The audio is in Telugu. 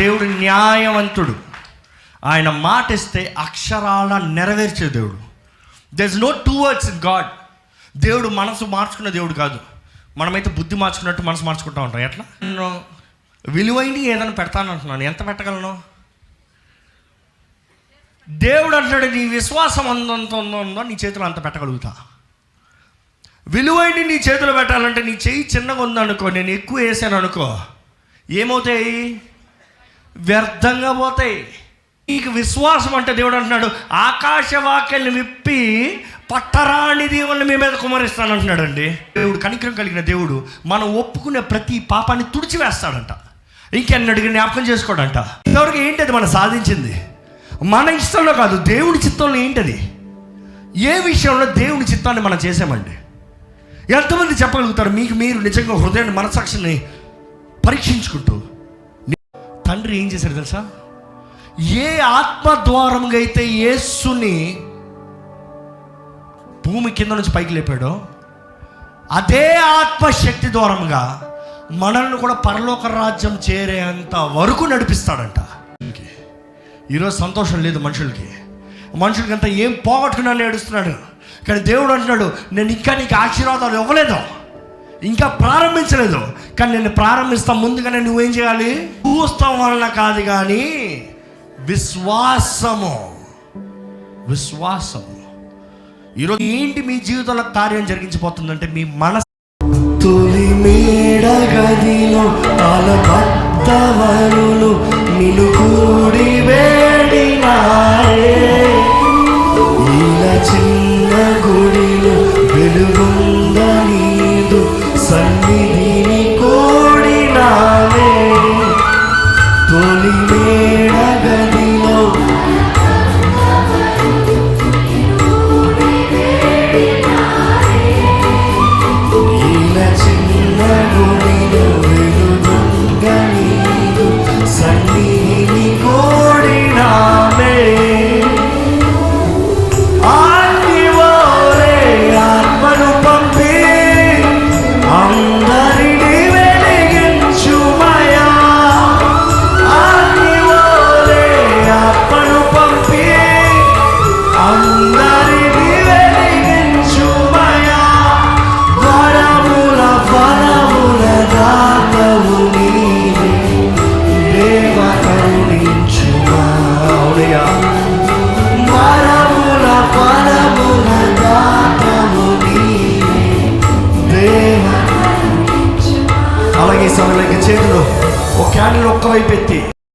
దేవుడు న్యాయవంతుడు. ఆయన మాట ఇస్తే అక్షరాల నెరవేర్చే దేవుడు. There is no two words in God. దేవుడు మనసు మార్చుకున్న దేవుడు కాదు. మనమైతే బుద్ధి మార్చుకున్నట్టు మనసు మార్చుకుంటూ ఉంటాం. ఎట్లా? విలువైంది ఏదైనా పెడతాను అంటున్నాను, ఎంత పెట్టగలను? దేవుడు అంటాడు, నీ విశ్వాసం అంత ఉందో నీ చేతిలో అంత పెట్టగలుగుతా. విలువైంది నీ చేతిలో పెట్టాలంటే నీ చెయ్యి చిన్నగా ఉందనుకో, నేను ఎక్కువ వేసాను అనుకో, ఏమవుతాయి? వ్యర్థంగా పోతాయి. నీకు విశ్వాసం అంటే దేవుడు అంటున్నాడు, ఆకాశ వాక్యాన్ని విప్పి పట్టరాని దేవుళ్ళని మీ మీద కుమరిస్తాను అంటున్నాడు అండి. దేవుడు కనికరం కలిగిన దేవుడు. మనం ఒప్పుకునే ప్రతి పాపాన్ని తుడిచివేస్తాడంట. ఇంకెన్నడికి జ్ఞాపకం చేసుకోడంట. ఎవరికి ఏంటి అది మనం సాధించింది? మన ఇష్టంలో కాదు, దేవుడి చిత్తంలో. ఏంటది? ఏ విషయంలో దేవుడి చిత్తాన్ని మనం చేసామండి? ఎంతమంది చెప్పగలుగుతారు మీకు మీరు నిజంగా హృదయాన్ని, మనసాక్షిని పరీక్షించుకుంటూ? తండ్రి ఏం చేశాడు తెలుసా? ఏ ఆత్మద్వారంగా అయితే యేసుని భూమి కింద నుంచి పైకి లేపాడో, అదే ఆత్మశక్తి ద్వారంగా మనల్ని కూడా పరలోక రాజ్యం చేరేంత వరకు నడిపిస్తాడంట. ఈరోజు సంతోషం లేదు మనుషులకి అంతా ఏం పోగొట్టుకున్నాను ఏడుస్తున్నాడు. కానీ దేవుడు అంటున్నాడు, నేను ఇంకా నీకు ఆశీర్వాదాలు ఇవ్వలేదు, ఇంకా ప్రారంభించలేదు, కానీ నేను ప్రారంభిస్తా. ముందుగానే నువ్వేం చేయాలి? చూస్తాం వలన కాదు కానీ విశ్వాసము. ఈరోజు ఏంటి మీ జీవితంలో కార్యం జరిగించిపోతుందంటే మీ మనసు. తొలి మేడ గదిలో అలబద్దవరులు నిలుకూడి వేడినాయే, ఇలా చిన్న గుడిలో వెలుగుంద నీదు సన్నిధిని కూడినావే. తొలి మేడ గదిలో అలాగే సమయంలో చేతిలో ఒక క్యాండిల్ ఒక్కవైపు ఎత్తి